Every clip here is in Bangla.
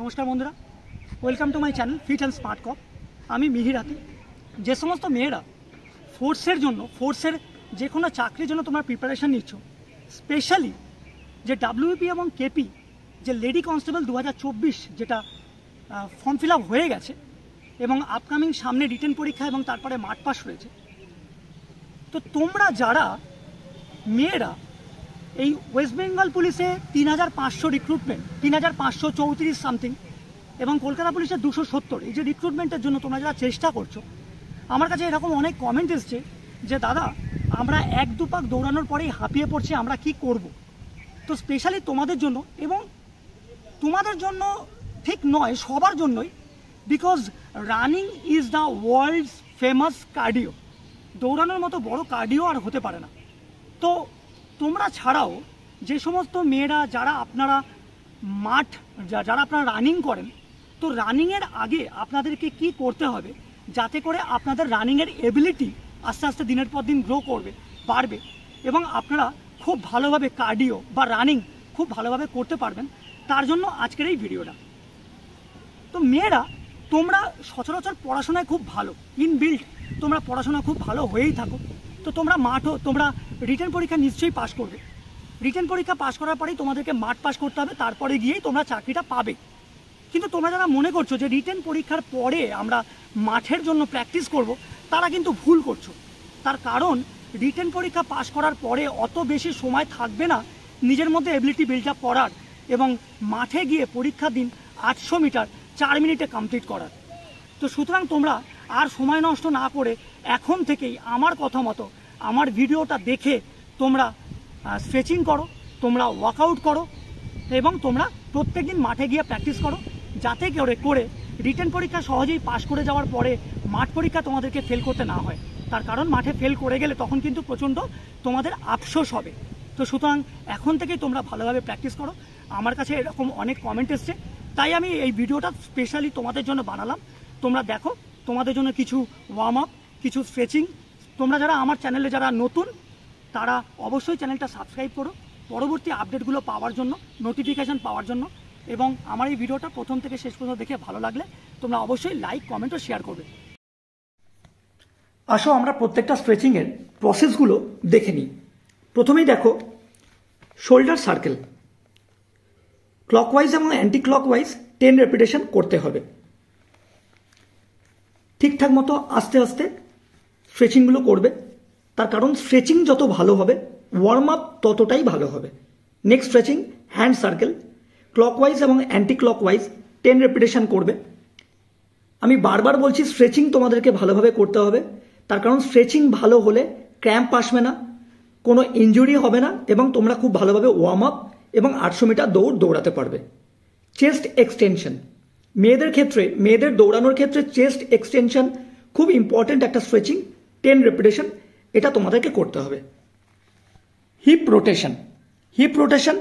नमस्कार बंधुरा welcome to my channel fit and smart कप आमी मिहिराती जे समस्त मेয়েরা फोर्सের জন্য फोर्सের যে কোনো চাকরির জন্য তোমরা প্রিপারেশন নিচ্ছ স্পেশালি যে ডব্লিউপি এবং কেপি যে লেডি কনস্টেবল 2024 যেটা ফর্ম ফিল আপ হয়ে গেছে এবং আপকামিং সামনে রিটেন পরীক্ষা এবং তারপরে মাঠ পাস রয়েছে। তো তোমরা যারা মেয়েরা এই ওয়েস্ট বেঙ্গল পুলিশে 3500 রিক্রুটমেন্ট 3534 সামথিং এবং কলকাতা পুলিশের 270 এই যে রিক্রুটমেন্টের জন্য তোমরা যারা চেষ্টা করছো, আমার কাছে এরকম অনেক কমেন্ট এসছে যে দাদা আমরা এক দু পাক দৌড়ানোর পরেই হাঁপিয়ে পড়ছি, আমরা কি করব। তো স্পেশালি তোমাদের জন্য এবং তোমাদের জন্য ঠিক নয়, সবার জন্যই, because running is the world's famous cardio. দৌড়ানোর মতো বড় কার্ডিও আর হতে পারে না। তো তোমরা ছাড়াও যে সমস্ত মেয়েরা যারা আপনারা যারা আপনারা রানিং করেন, তো রানিংয়ের আগে আপনাদেরকে কি করতে হবে যাতে করে আপনাদের রানিংয়ের এবিলিটি আস্তে আস্তে দিনের পর দিন গ্রো করবে, বাড়বে এবং আপনারা খুব ভালোভাবে কার্ডিও বা রানিং খুব ভালোভাবে করতে পারবেন, তার জন্য আজকের এই ভিডিওটা। তো মেয়েরা তোমরা সচরাচর পড়াশোনায় খুব ভালো, ইনবিল্ট তোমরা পড়াশোনা খুব ভালো হয়েই থাকো। তো তোমরা তোমরা রিটেন পরীক্ষা নিশ্চয়ই পাস করবে। রিটেন পরীক্ষা পাস করার পরেই তোমাদেরকে মাঠ পাস করতে হবে, তারপরে গিয়েই তোমরা চাকরিটা পাবে। কিন্তু তোমরা যারা মনে করছো যে রিটেন পরীক্ষার পরে আমরা মাঠের জন্য প্র্যাকটিস করব, তারা কিন্তু ভুল করছো। তার কারণ রিটেন পরীক্ষা পাস করার পরে অত বেশি সময় থাকবে না নিজের মধ্যে এবিলিটি বিল্ড আপ করার এবং মাঠে গিয়ে পরীক্ষা দিন 800 মিটার 4 মিনিটে কমপ্লিট করার। তো সুতরাং তোমরা আর সময় নষ্ট না করে এখন থেকেই আমার কথা মতো আমার ভিডিওটা দেখে তোমরা স্ট্রেচিং করো, তোমরা ওয়ার্কআউট করো এবং তোমরা প্রত্যেক দিন মাঠে গিয়ে প্র্যাকটিস করো, যাতে করে রিটেন পরীক্ষা সহজেই পাশ করে যাওয়ার পরে মাঠ পরীক্ষা তোমাদেরকে ফেল করতে না হয়। তার কারণ মাঠে ফেল করে গেলে তখন কিন্তু প্রচণ্ড তোমাদের আফসোস হবে। তো সুতরাং এখন থেকেই তোমরা ভালোভাবে প্র্যাকটিস করো। আমার কাছে এরকম অনেক কমেন্ট এসছে, তাই আমি এই ভিডিওটা স্পেশালি তোমাদের জন্য বানালাম। তোমরা দেখো, তোমাদের জন্য কিছু ওয়ার্ম আপ, কিছু স্ট্রেচিং। তোমরা যারা আমার চ্যানেলে যারা নতুন, তারা অবশ্যই চ্যানেলটা সাবস্ক্রাইব করো পরবর্তী আপডেটগুলো পাওয়ার জন্য, নোটিফিকেশান পাওয়ার জন্য। এবং আমার এই ভিডিওটা প্রথম থেকে শেষ পর্যন্ত দেখে ভালো লাগলে তোমরা অবশ্যই লাইক, কমেন্ট ও শেয়ার করবে। আসো আমরা প্রত্যেকটা স্ট্রেচিংয়ের প্রসেসগুলো দেখে নিই। প্রথমেই দেখো শোল্ডার সার্কেল, ক্লকওয়াইজ এবং অ্যান্টি ক্লকওয়াইজ 10 রেপিটেশন করতে হবে। ঠিকঠাক মতো আস্তে আস্তে স্ট্রেচিংগুলো করবে, তার কারণ স্ট্রেচিং যত ভালো হবে ওয়ার্ম আপ ততটাই ভালো হবে। Next stretching hand circle, clockwise এবং অ্যান্টি ক্লকওয়াইজ 10 রেপিটেশন করবে। আমি বারবার বলছি স্ট্রেচিং তোমাদেরকে ভালোভাবে করতে হবে, তার কারণ স্ট্রেচিং ভালো হলে ক্র্যাম্প আসবে না, কোনো ইনজুরি হবে না এবং তোমরা খুব ভালোভাবে ওয়ার্ম আপ এবং 800 মিটার দৌড়াতে পারবে। চেস্ট এক্সটেনশন, মেয়েদের ক্ষেত্রে, মেয়েদের দৌড়ানোর ক্ষেত্রে চেস্ট এক্সটেনশন খুব ইম্পর্টেন্ট একটা স্ট্রেচিং, 10 রেপিটেশন এটা তোমাদেরকে করতে হবে। Hip rotation, hip rotation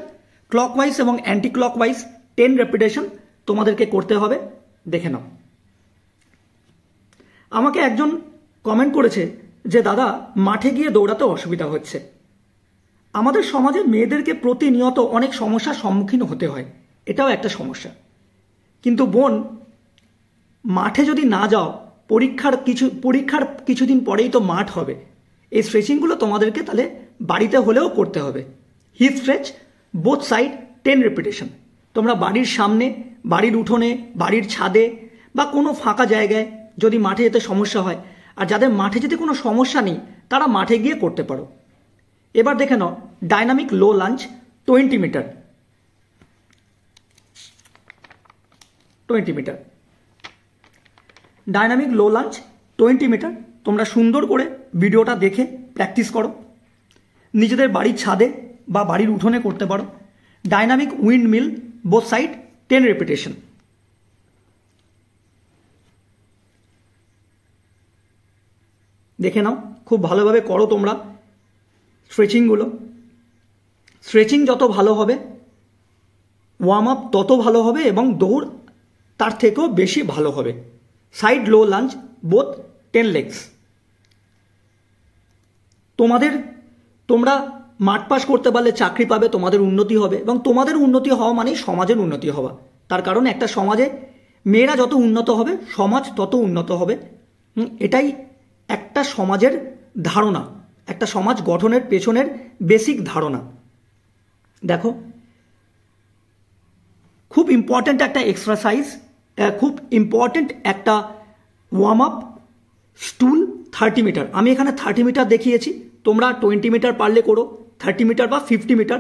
clockwise এবং অ্যান্টি ক্লকওয়াইজ 10 রেপিটেশন তোমাদেরকে করতে হবে। দেখে নাও। আমাকে একজন কমেন্ট করেছে যে দাদা মাঠে গিয়ে দৌড়াতে অসুবিধা হচ্ছে। আমাদের সমাজে মেয়েদেরকে প্রতিনিয়ত অনেক সমস্যার সম্মুখীন হতে হয়, এটাও একটা সমস্যা। কিন্তু বোন, মাঠে যদি না যাও, পরীক্ষার কিছুদিন পরেই তো মাঠ হবে। এই স্ট্রেচিংগুলো তোমাদেরকে তাহলে বাড়িতে হলেও করতে হবে। Hip stretch both side 10 repetition. তোমরা বাড়ির সামনে, বাড়ির উঠোনে, বাড়ির ছাদে বা কোনো ফাঁকা জায়গায় যদি মাঠে যেতে সমস্যা হয়, আর যাদের মাঠে যেতে কোনো সমস্যা নেই তারা মাঠে গিয়ে করতে পারো। এবার দেখে নাও ডাইনামিক লো লাঞ্চ 20 মিটার। 20 মিটার ডাইনামিক লো লাঞ্চ 20 মিটার। তোমরা সুন্দর করে ভিডিওটা দেখে প্র্যাকটিস করো, নিজেদের বাড়ির ছাদে বা বাড়ির উঠোনে করতে পারো। Dynamic wind mill both side 10 repetition. দেখে নাও, খুব ভালোভাবে করো তোমরা স্ট্রেচিংগুলো। স্ট্রেচিং যত ভালো হবে ওয়ার্ম আপ তত ভালো হবে এবং দৌড় তার থেকেও বেশি ভালো হবে। সাইড লো লাঞ্চ বোথ 10 লেগস। তোমরা মাঠ পাস করতে পারলে চাকরি পাবে, তোমাদের উন্নতি হবে এবং তোমাদের উন্নতি হওয়া মানেই সমাজের উন্নতি হওয়া। তার কারণ একটা সমাজে মেয়েরা যত উন্নত হবে সমাজ তত উন্নত হবে। এটাই একটা সমাজের ধারণা, একটা সমাজ গঠনের পেছনের বেসিক ধারণা। দেখো, খুব ইম্পর্ট্যান্ট একটা এক্সারসাইজ, খুব ইম্পর্ট্যান্ট একটা ওয়ার্ম আপ, স্টুল 30 মিটার। আমি এখানে 30 মিটার দেখিয়েছি, তোমরা 20 মিটার পারলে করো, 30 মিটার বা 50 মিটার,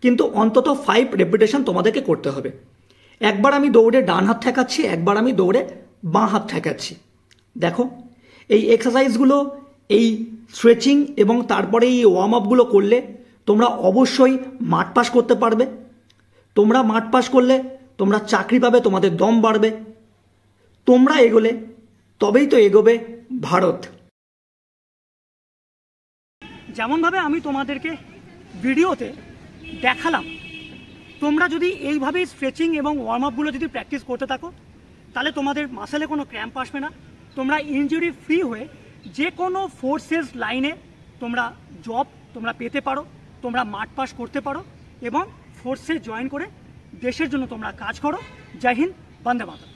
কিন্তু অন্তত 5 রেপিটেশন তোমাদেরকে করতে হবে। একবার আমি দৌড়ে ডান হাত ঠেকাচ্ছি, একবার আমি দৌড়ে বাঁ হাত ঠেকাচ্ছি। দেখো, এই এক্সারসাইজগুলো, এই স্ট্রেচিং এবং তারপরে এই ওয়ার্ম আপগুলো করলে তোমরা অবশ্যই মাঠ পাস করতে পারবে। তোমরা মাঠ পাস করলে তোমরা চাকরি পাবে, তোমাদের দম বাড়বে। তোমরা এগোলে তবেই তো এগোবে ভারত। যেমনভাবে আমি তোমাদেরকে ভিডিওতে দেখালাম, তোমরা যদি এইভাবেই স্ট্রেচিং এবং ওয়ার্ম আপগুলো যদি প্র্যাকটিস করতে থাকো, তাহলে তোমাদের মাসেলে কোনো ক্র্যাম্প আসবে না। তোমরা ইনজুরি ফ্রি হয়ে যে কোনো ফোর্সেস লাইনে তোমরা জব তোমরা পেতে পারো, তোমরা মাঠ পাস করতে পারো এবং ফোর্সে জয়েন করে দেশের জন্য তোমরা কাজ করো। জয় হিন্দ, বন্দে মাতরম।